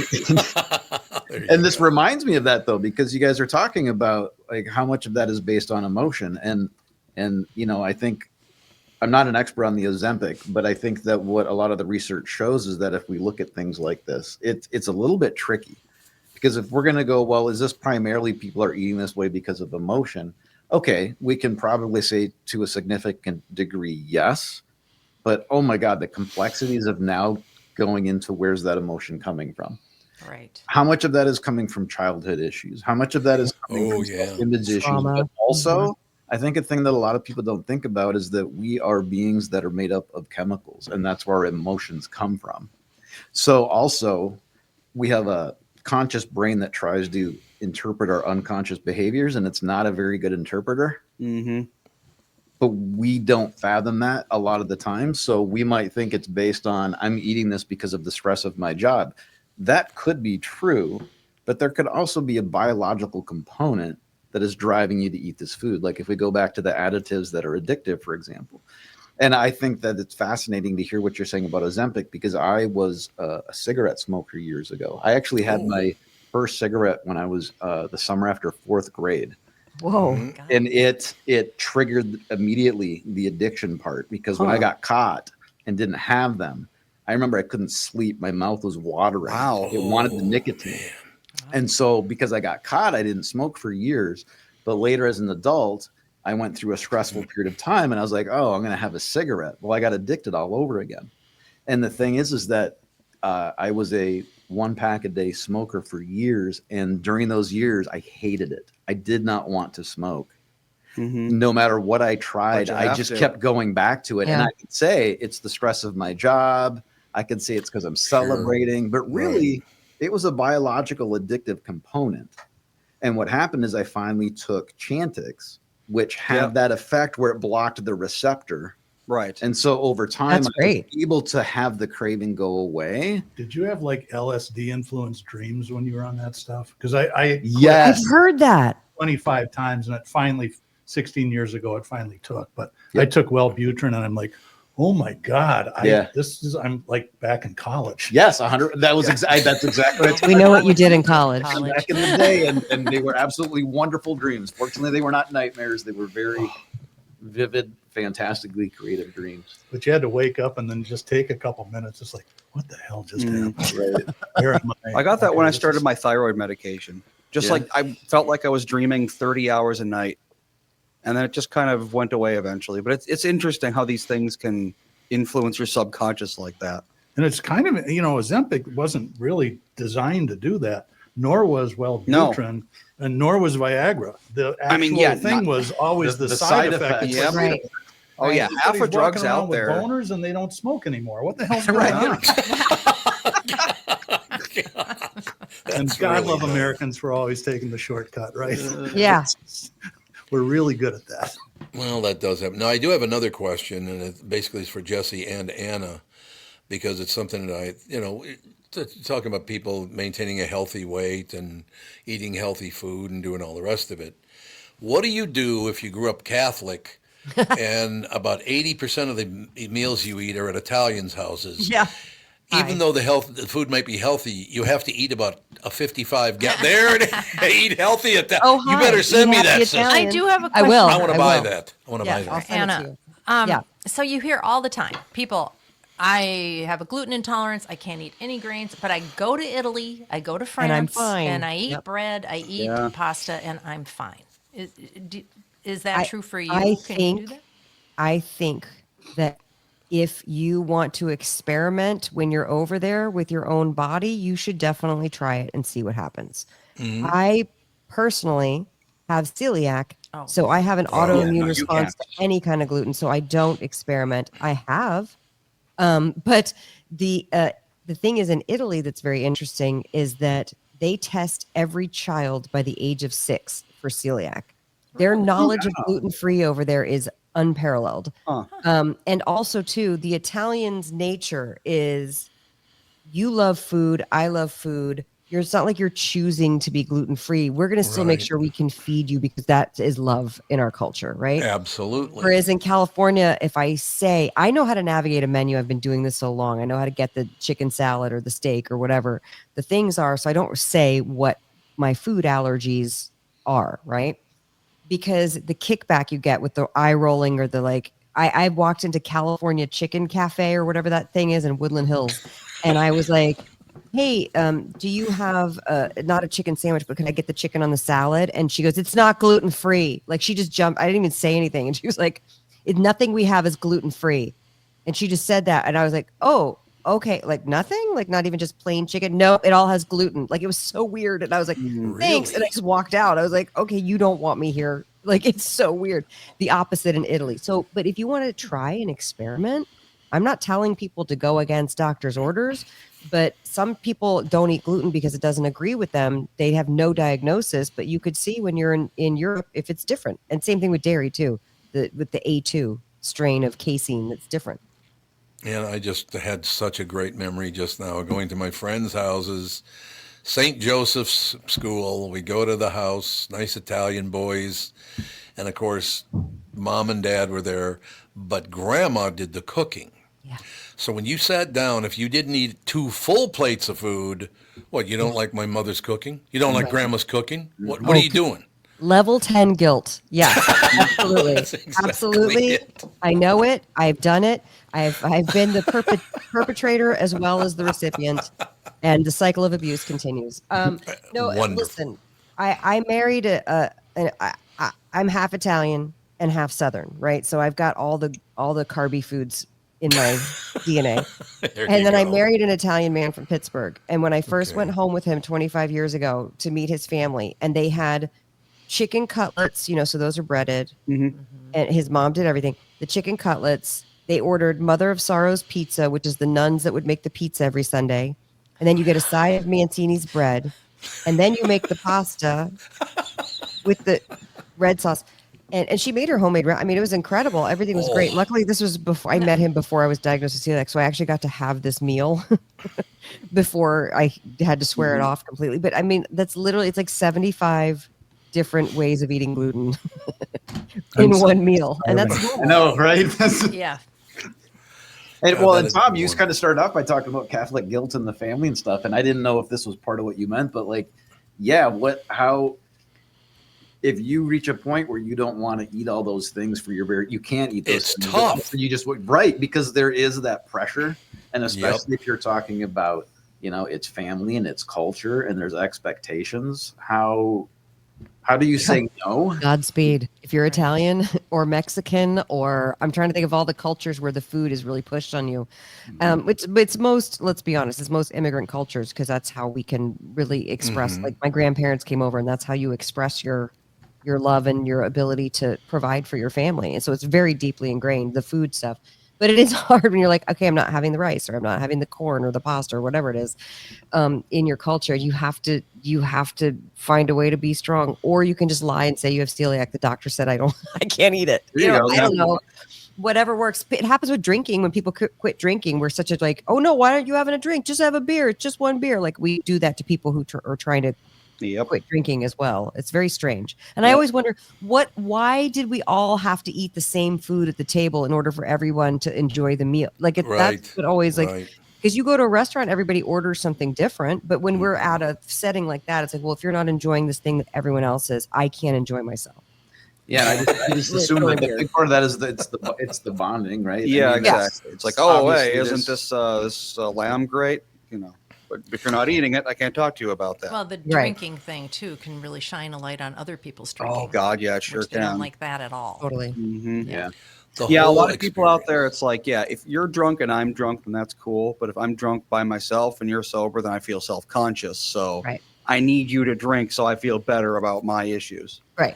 There you and this go. reminds me of that though, because you guys are talking about like how much of that is based on emotion, and I think I'm not an expert on the Ozempic, but I think that what a lot of the research shows is that if we look at things like this, it's a little bit tricky, because if we're going to go, well, is this primarily people are eating this way because of emotion? Okay, we can probably say to a significant degree, yes, but oh my God, the complexities of now going into where's that emotion coming from? right. How much of that is coming from childhood issues? How much of that is coming Oh, from yeah. self-image issues? Trauma. But also, I think a thing that a lot of people don't think about is that we are beings that are made up of chemicals, and that's where our emotions come from. So also, we have a conscious brain that tries to interpret our unconscious behaviors, and it's not a very good interpreter. Mm-hmm. But we don't fathom that a lot of the time. So we might think it's based on, I'm eating this because of the stress of my job. That could be true, but there could also be a biological component that is driving you to eat this food. Like if we go back to the additives that are addictive, for example. And I think that it's fascinating to hear what you're saying about Ozempic, because I was a cigarette smoker years ago. I actually had my first cigarette when I was the summer after 4th grade. Whoa. And it triggered immediately the addiction part, because when I got caught and didn't have them, I remember I couldn't sleep. My mouth was watering. Wow. It wanted the nicotine. And so because I got caught, I didn't smoke for years. But later as an adult, I went through a stressful period of time and I was like, oh, I'm going to have a cigarette. Well, I got addicted all over again. And the thing is that I was a 1-pack-a-day smoker for years. And during those years, I hated it. I did not want to smoke. No matter what I tried, I just kept going back to it. And I could say it's the stress of my job. I could say it's because I'm celebrating, but really it was a biological addictive component. And what happened is I finally took Chantix, which had that effect where it blocked the receptor. Right. And so over time, That's I great. was able to have the craving go away. Did you have like LSD influenced dreams when you were on that stuff? Because I I've heard that 25 times, and it finally 16 years ago it finally took. But I took Wellbutrin, and I'm like, oh my God, I'm like back in college. Yes, 100. That was that's exactly what we know what you did in college. back in the day, and they were absolutely wonderful dreams. Fortunately, they were not nightmares. They were very vivid, fantastically creative dreams. But you had to wake up and then just take a couple minutes. It's like, what the hell just happened? Where am I got that when I started my thyroid medication. Just like I felt like I was dreaming 30 hours a night. And then it just kind of went away eventually. But it's interesting how these things can influence your subconscious like that. And it's kind of, Ozempic wasn't really designed to do that, nor was Wellbutrin, and nor was Viagra. The actual thing was always the side effect. effects. It's Right. Oh, yeah. Half of everybody's drugs walking around out with there. boners and they don't smoke anymore. What the hell's going on? And God love Americans for always taking the shortcut, right? Yeah. We're really good at that. Well, that does happen. Now, I do have another question, and it basically is for Jesse and Anna, because it's something that talking about people maintaining a healthy weight and eating healthy food and doing all the rest of it. What do you do if you grew up Catholic and about 80% of the meals you eat are at Italians' houses? Yeah. Even though the food might be healthy, you have to eat about a 55 there it is. Eat healthy. You better send me that. I do have a I question. will. I want to buy will. that. I want to buy I'll that. send it to Anna, you. So you hear all the time, people, I have a gluten intolerance. I can't eat any grains, but I go to Italy, I go to France, I'm fine. and I eat bread, I eat pasta, and I'm fine. Is that true for you? Can you do that? I think that if you want to experiment when you're over there with your own body, you should definitely try it and see what happens. I personally have celiac, so I have an autoimmune response to any kind of gluten, so I don't experiment. I have. But the thing is in Italy that's very interesting is that they test every child by the age of 6 for celiac. Their knowledge of gluten-free over there is unparalleled. And also too, the Italians' nature is you love food, I love food. It's not like you're choosing to be gluten-free. We're going to still make sure we can feed you because that is love in our culture, right? Absolutely. Whereas in California, if I say, I know how to navigate a menu, I've been doing this so long. I know how to get the chicken salad or the steak or whatever the things are. So I don't say what my food allergies are, right? Because the kickback you get with the eye rolling or the like, I walked into California Chicken Cafe or whatever that thing is in Woodland Hills. And I was like, hey, do you have not a chicken sandwich, but can I get the chicken on the salad? And she goes, it's not gluten-free. Like she just jumped. I didn't even say anything. And she was like, nothing we have is gluten-free. And she just said that. And I was like, oh, okay. Like nothing, like not even just plain chicken. No, it all has gluten. Like it was so weird. And I was like, thanks. And I just walked out. I was like, okay, you don't want me here. Like it's so weird. The opposite in Italy. So, but if you want to try and experiment, I'm not telling people to go against doctor's orders, but some people don't eat gluten because it doesn't agree with them. They have no diagnosis, but you could see when you're in Europe if it's different. And same thing with dairy too, with the A2 strain of casein that's different. And I just had such a great memory just now going to my friends' houses, St. Joseph's School. We go to the house, nice Italian boys. And of course, mom and dad were there, but grandma did the cooking. Yeah. So when you sat down, if you didn't eat 2 full plates of food, what, you don't like my mother's cooking? You don't like grandma's cooking? What are you doing? Level 10 guilt. Yeah, absolutely. That's exactly Absolutely. it. I know it. I've done it. I've been the perpetrator as well as the recipient, and the cycle of abuse continues. No, Wonderful. listen, I married I'm half Italian and half Southern, right? So I've got all the carby foods in my DNA. There And you then I go. married an Italian man from Pittsburgh. And when I first Okay. went home with him 25 years ago to meet his family, and they had chicken cutlets, so those are breaded. Mm-hmm. And his mom did everything. The chicken cutlets, they ordered Mother of Sorrows pizza, which is the nuns that would make the pizza every Sunday. And then you get a side of Mancini's bread. And then you make the pasta with the red sauce. And she made her homemade. I mean, it was incredible. Everything was great. Oh. Luckily, this was before I met him, before I was diagnosed with celiac. So I actually got to have this meal before I had to swear it off completely. But I mean, that's literally, it's like 75 different ways of eating gluten in one meal. And that's I know, right? Yeah. And, Yeah, well, that and is Tom, you wonderful. kind of started off by talking about Catholic guilt in the family and stuff, and I didn't know if this was part of what you meant, but like, yeah, how, if you reach a point where you don't want to eat all those things for your you can't eat those It's things. tough. You just, right, because there is that pressure, and especially if you're talking about, it's family and it's culture and there's expectations. How do you say no? Godspeed. If you're Italian or Mexican, or I'm trying to think of all the cultures where the food is really pushed on you. It's most, let's be honest, it's most immigrant cultures, because that's how we can really express, like my grandparents came over, and that's how you express your love and your ability to provide for your family. And so it's very deeply ingrained, the food stuff. But it is hard when you're like, okay, I'm not having the rice, or I'm not having the corn or the pasta or whatever it is. In your culture, you have to find a way to be strong, or you can just lie and say you have celiac. The doctor said I can't eat it. There you go. I don't know. Whatever works. It happens with drinking. When people quit drinking, we're such a like, oh no, why aren't you having a drink? Just have a beer. It's just one beer. Like, we do that to people who are trying to quit drinking as well. It's very strange. And I always wonder, why did we all have to eat the same food at the table in order for everyone to enjoy the meal? Like, that's what always like, because you go to a restaurant, everybody orders something different. But when we're at a setting like that, it's like, well, if you're not enjoying this thing that everyone else is, I can't enjoy myself. Yeah, I just assume that the big part of that is that it's the bonding, right? Yeah, I mean, exactly. It's like, oh, hey, obviously isn't this lamb great? But if you're not eating it, I can't talk to you about that. Well, the drinking thing too can really shine a light on other people's drinking. Oh God, yeah, it sure which they don't can. like that at all. Totally. Mm-hmm. Yeah. Yeah, a lot of people out there, it's like, yeah, if you're drunk and I'm drunk, then that's cool. But if I'm drunk by myself and you're sober, then I feel self-conscious. So I need you to drink so I feel better about my issues. Right.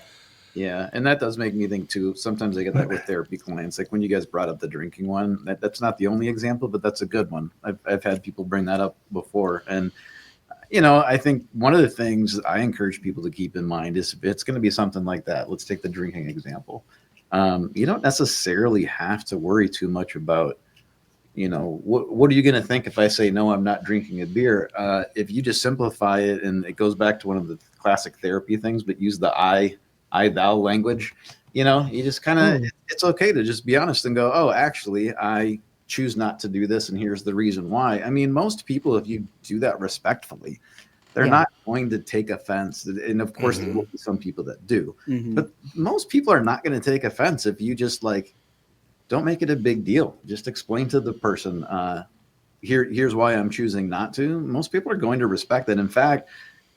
Yeah, and that does make me think too. Sometimes I get that with therapy clients. Like when you guys brought up the drinking one, that's not the only example, but that's a good one. I've had people bring that up before, and I think one of the things I encourage people to keep in mind is if it's going to be something like that. Let's take the drinking example. You don't necessarily have to worry too much about, what are you going to think if I say, no, I'm not drinking a beer? If you just simplify it, and it goes back to one of the classic therapy things, but use the I thou language, you just kind of, it's okay to just be honest and go, oh, actually, I choose not to do this, and here's the reason why. I mean, most people, if you do that respectfully, they're not going to take offense. And of course, there will be some people that do. But most people are not going to take offense if you just don't make it a big deal. Just explain to the person, here's why I'm choosing not to. Most people are going to respect that. In fact,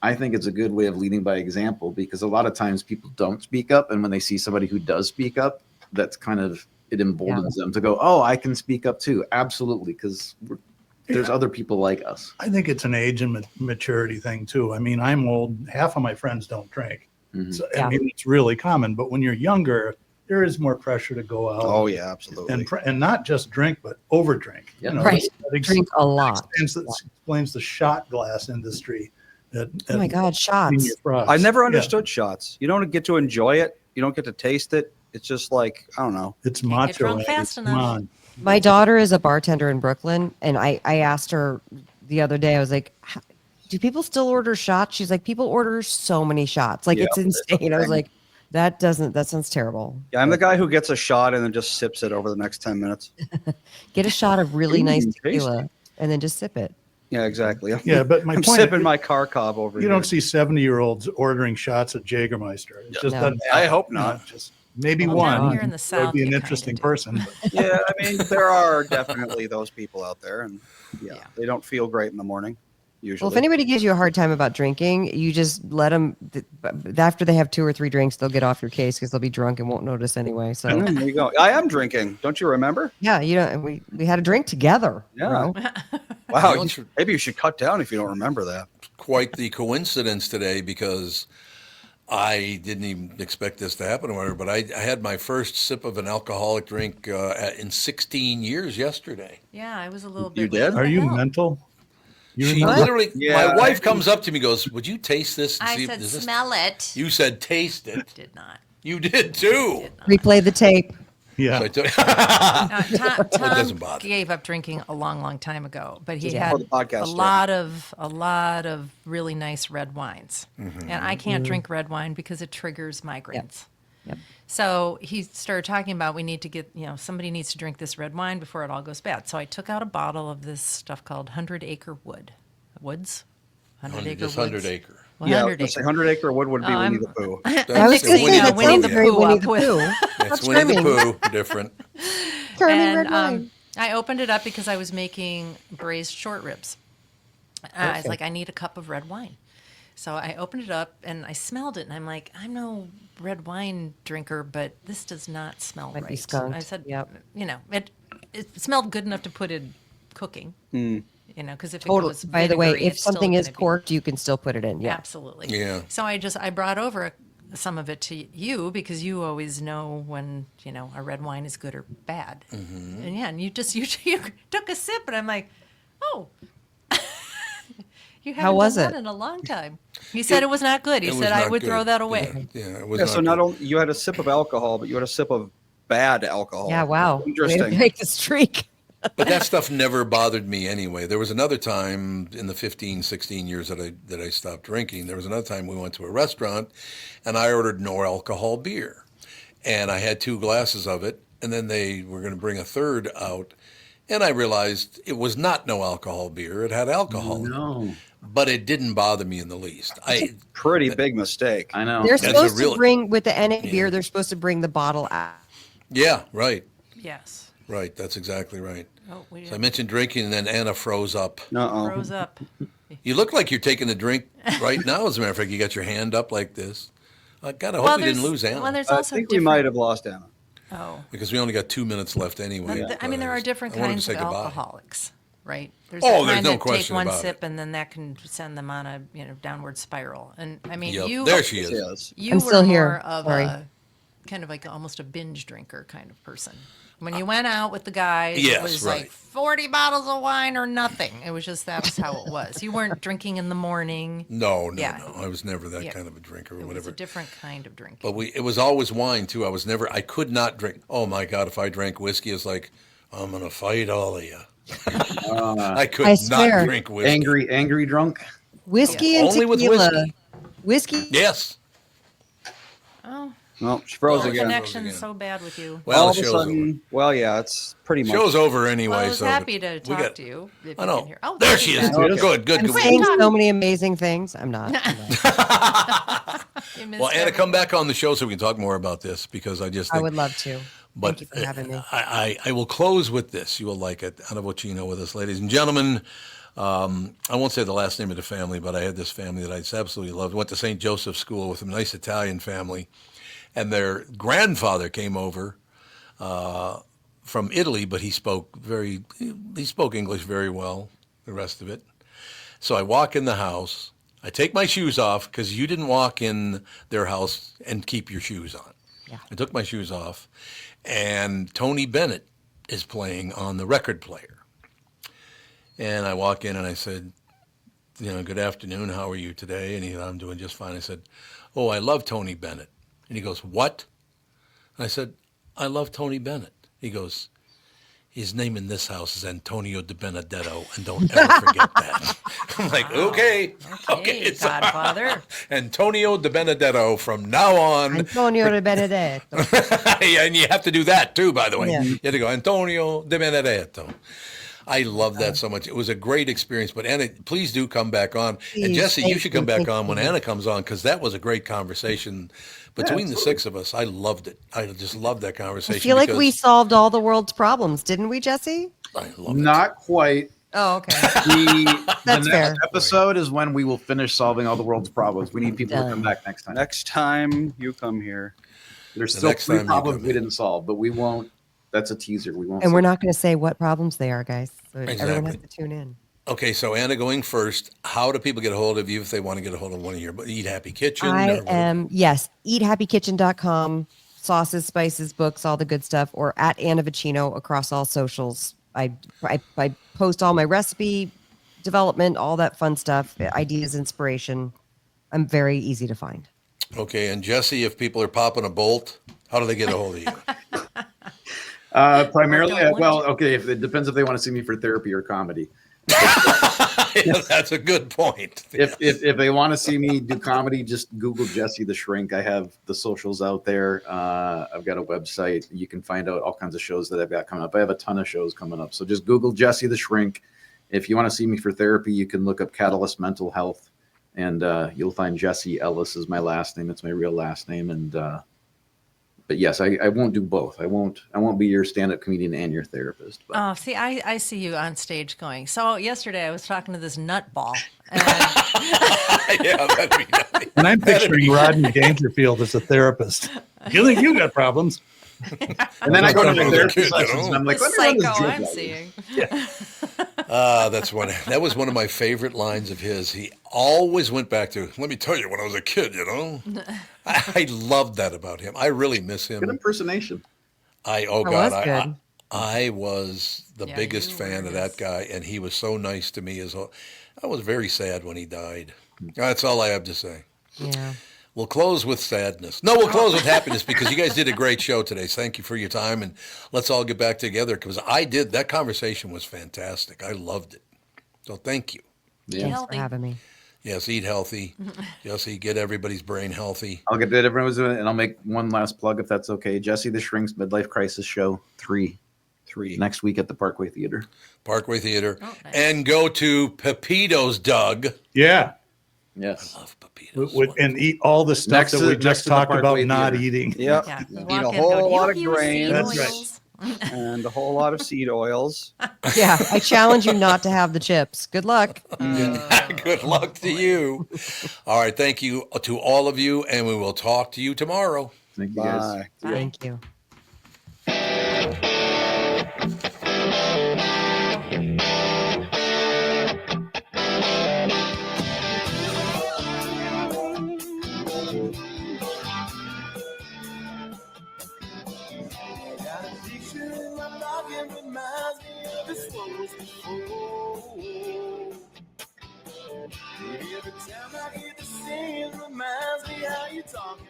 I think it's a good way of leading by example, because a lot of times people don't speak up. And when they see somebody who does speak up, that's kind of, it emboldens them to go, oh, I can speak up too. Absolutely. Because there's other people like us. I think it's an age and maturity thing too. I mean, I'm old. Half of my friends don't drink. So, I mean, it's really common. But when you're younger, there is more pressure to go out. Oh yeah, absolutely. And not just drink, but overdrink. Right. Drink a lot. Explains the shot glass industry. Oh my God, shots. I never understood shots. You don't get to enjoy it. You don't get to taste it. It's just like, I don't know. It's Can't macho. get drunk fast Come enough. on. My daughter is a bartender in Brooklyn, and I asked her the other day, I was like, do people still order shots? She's like, people order so many shots. Like, Yeah, it's it's a insane. I was thing. like, that sounds terrible. Yeah, I'm the guy who gets a shot and then just sips it over the next 10 minutes. Get a shot of really nice tasty. tequila and then just sip it. Yeah, exactly. Yeah, but my I'm point sipping is, my car cob over you here. don't see 70-year-olds ordering shots at Jägermeister. It just No. doesn't I happen. hope not. Just maybe Well, one. down here in the That South, would be an you interesting kinda do. person. but- Yeah, I mean, there are definitely those people out there, and yeah, Yeah. they don't feel great in the morning, usually. Well, if anybody gives you a hard time about drinking, you just let them. After they have 2 or 3 drinks, they'll get off your case because they'll be drunk and won't notice anyway. So There you go. I am drinking. Don't you remember? yeah, we had a drink together. Yeah. bro. Wow. You know, it's Maybe you should cut down if you don't remember that. quite the coincidence today because I didn't even expect this to happen or whatever, but I had my first sip of an alcoholic drink in 16 years yesterday. Yeah, I was a little You bit. did? What Are the you hell? mental? You She remember? literally, Yeah, my wife I- comes up to me and goes, would you taste this? And I see if- said, is this-" smell it. You said taste it. Did not. You did too. Replay the tape. Yeah. So I took- Tom doesn't bother. gave up drinking a long, long time ago, but he Yeah. had Oh, the podcast a lot of really nice red wines, Mm-hmm. and I can't drink red wine because it triggers migraines. Yep. So he started talking about we need to get, somebody needs to drink this red wine before it all goes bad. So I took out a bottle of this stuff called 100 Acre Woods. 100 Acre Just Woods. 100 acre. Well, Yeah, 100 100 acre. 100 Acre Wood would be Oh, Winnie I'm- the Pooh. I was That's going to the say Winnie that the Winnie sounds the very Pooh Winnie up the with- Pooh. It's Winnie the charming. Pooh, different. Charming And red wine. I opened it up because I was making braised short ribs. I was like, I need a cup of red wine. So I opened it up and I smelled it, and I'm like, I'm no red wine drinker, but this does not smell Might right. be skunked. I said, Yep. it smelled good enough to put in cooking. Because if it Totally. goes By the way, vinegary, if it's still something is gonna be- corked, you can still put it in. Yeah. Absolutely. Yeah. So I brought over some of it to you because you always know when a red wine is good or bad. Mm-hmm. And yeah, and you took a sip, and I'm like, oh, you haven't How was done that it? in a long time. He said it was not good. He It was said I not would good. throw that away. Yeah, it was Yeah, not so not good. only you had a sip of alcohol, but you had a sip of bad alcohol. Yeah. Wow. Way to Interesting. break the streak. But that stuff never bothered me anyway. There was another time in the 15, 16 years that I stopped drinking. There was another time we went to a restaurant and I ordered no alcohol beer. And I had 2 glasses of it. And then they were going to bring a third out. And I realized it was not no alcohol beer. It had alcohol in it. No, But it didn't bother me in the least. Pretty big mistake. I know. They're That's a supposed real- to bring, with the NA beer, they're supposed to bring the bottle out. Yeah, right. Yes. Right. That's exactly right. Oh, we So I mentioned drinking and then Anna froze up. froze up. You look like you're taking a drink right now. As a matter of fact, you got your hand up like this. I gotta hope we didn't lose Anna Well, there's I also think we different. might have lost Anna. Oh. because we only got 2 minutes left anyway. I mean, there are different I wanted to kinds say of goodbye. alcoholics, right? There's Oh, the there's kind no that take question one about sip it. and then that can send them on a downward spiral. And I mean, Yep, you there she is. Yes. you I'm were still more here. of Sorry. a kind of like almost a binge drinker kind of person. When you went out with the guys, Yes, it was right. like 40 bottles of wine or nothing. It was just that's how it was. You weren't drinking in the morning. No, Yeah. no. I was never that Yeah. kind of a drinker or It was whatever. a different kind of drinking. But it was always wine too. I could not drink. Oh my God, if I drank whiskey, it's like, I'm going to fight all of you. I could I not swear. drink whiskey. Angry drunk. Whiskey and Only with tequila. whiskey. Whiskey. Yes. Oh, Well, she froze the again. connection's again. so bad with you. Well, All the of a show's over. sudden, well, yeah, it's pretty much. Show's over anyway. Well, I was so happy but to we talk got- to you. If I you know. can hear. Oh, There she is. There Good. I'm Good. saying so many amazing things. I'm not. You missed Well, Anna, everything. come back on the show so we can talk more about this because I just I think would love to. But Thank you for having me. I will close with this. You will like it. Anna Vocino with us, ladies and gentlemen. I won't say the last name of the family, but I had this family that I just absolutely loved. Went to St. Joseph's School with a nice Italian family. And their grandfather came over from Italy, but he spoke English very well, the rest of it. So I walk in the house. I take my shoes off because you didn't walk in their house and keep your shoes on. Yeah. I took my shoes off, and Tony Bennett is playing on the record player. And I walk in and I said, good afternoon, how are you today? And he said, I'm doing just fine. I said, oh, I love Tony Bennett. And he goes, what? And I said, I love Tony Bennett. He goes, his name in this house is Antonio de Benedetto, and don't ever forget that. I'm like, okay, it's Godfather. Antonio de Benedetto from now on. Antonio de Benedetto. Yeah, and you have to do that too, by the way. Yeah. You have to go, Antonio de Benedetto. I love that so much. It was a great experience. But Anna, please do come back on. Please, and Jesse, you thank should come you, back thank on when you. Anna comes on, because that was a great conversation between the six of us. I loved it. I just loved that conversation. I feel like we because solved all the world's problems, didn't we, Jesse? I love it. Not quite. Oh, okay. The That's next fair. episode is when we will finish solving all the world's problems. We need people to come back next time. Next time you come here. There's The still next 3 time you problems come we in. didn't solve, but we won't. That's a teaser. We won't. And say- we're not going to say what problems they are, guys. So everyone has Exactly. to tune in. Okay, so Anna, going first, how do people get a hold of you if they want to get a hold of one of your Eat Happy Kitchen? I or whatever? am, yes, eathappykitchen.com, sauces, spices, books, all the good stuff, or at Anna Vocino across all socials. I post all my recipe development, all that fun stuff, ideas, inspiration. I'm very easy to find. Okay, and Jesse, if people are popping a bolt, how do they get a hold of you? Primarily, Don't want to. okay. If it depends if they want to see me for therapy or comedy. Yeah, that's a good point. If they want to see me do comedy, just Google Jesse the Shrink. I have the socials out there. I've got a website. You can find out all kinds of shows that I've got coming up. I have a ton of shows coming up. So just Google Jesse the Shrink. If you want to see me for therapy, you can look up Catalyst Mental Health, and you'll find Jesse Ellis is my last name. It's my real last name. And but yes, I won't do both. I won't be your stand-up comedian and your therapist. But. Oh, see, I see you on stage going. So yesterday I was talking to this nutball. And Yeah, that'd be nice. And I'm picturing Rodney Dangerfield as a therapist. You think you got problems? And then I go to When my I was a therapy kid, you sessions, know? and I'm like, the let me run this psycho joke I'm out. seeing. That was one of my favorite lines of his. He always went back to, let me tell you, when I was a kid, you know. I loved that about him. I really miss Good him. impersonation. I was good. was the Yeah, biggest you fan were of that his- guy, and he was so nice to me. I was very sad when he died. That's all I have to say. Yeah. We'll close with sadness. No, we'll close with happiness because you guys did a great show today. Thank you for your time, and let's all get back together because that conversation was fantastic. I loved it. So thank you. Yeah. Thanks Healthy. for having me. Yes, eat healthy. Jesse, get everybody's brain healthy. I'll get that everyone's doing it, and I'll make one last plug if that's okay. Jesse the Shrink's Midlife Crisis Show 3 next week at the Parkway Theater. Parkway Theater. Oh, nice. And go to Pepito's, Doug. Yeah. Yes. Love Pepito's. And eat all the stuff Next that to- we next just to the talked about Parkway not Theater. eating. Yep. Yeah, you Eat walk a in, whole go, lot "Do of you use seed grains That's right. oils?" and a whole lot of seed oils. Yeah. I challenge you not to have the chips. Good luck. Good luck to you. All right. Thank you to all of you, and we will talk to you tomorrow. Thank you guys. Bye. Thank you. Got a picture in my pocket reminds me of this rose before. Every time I hear the singing reminds me how you talking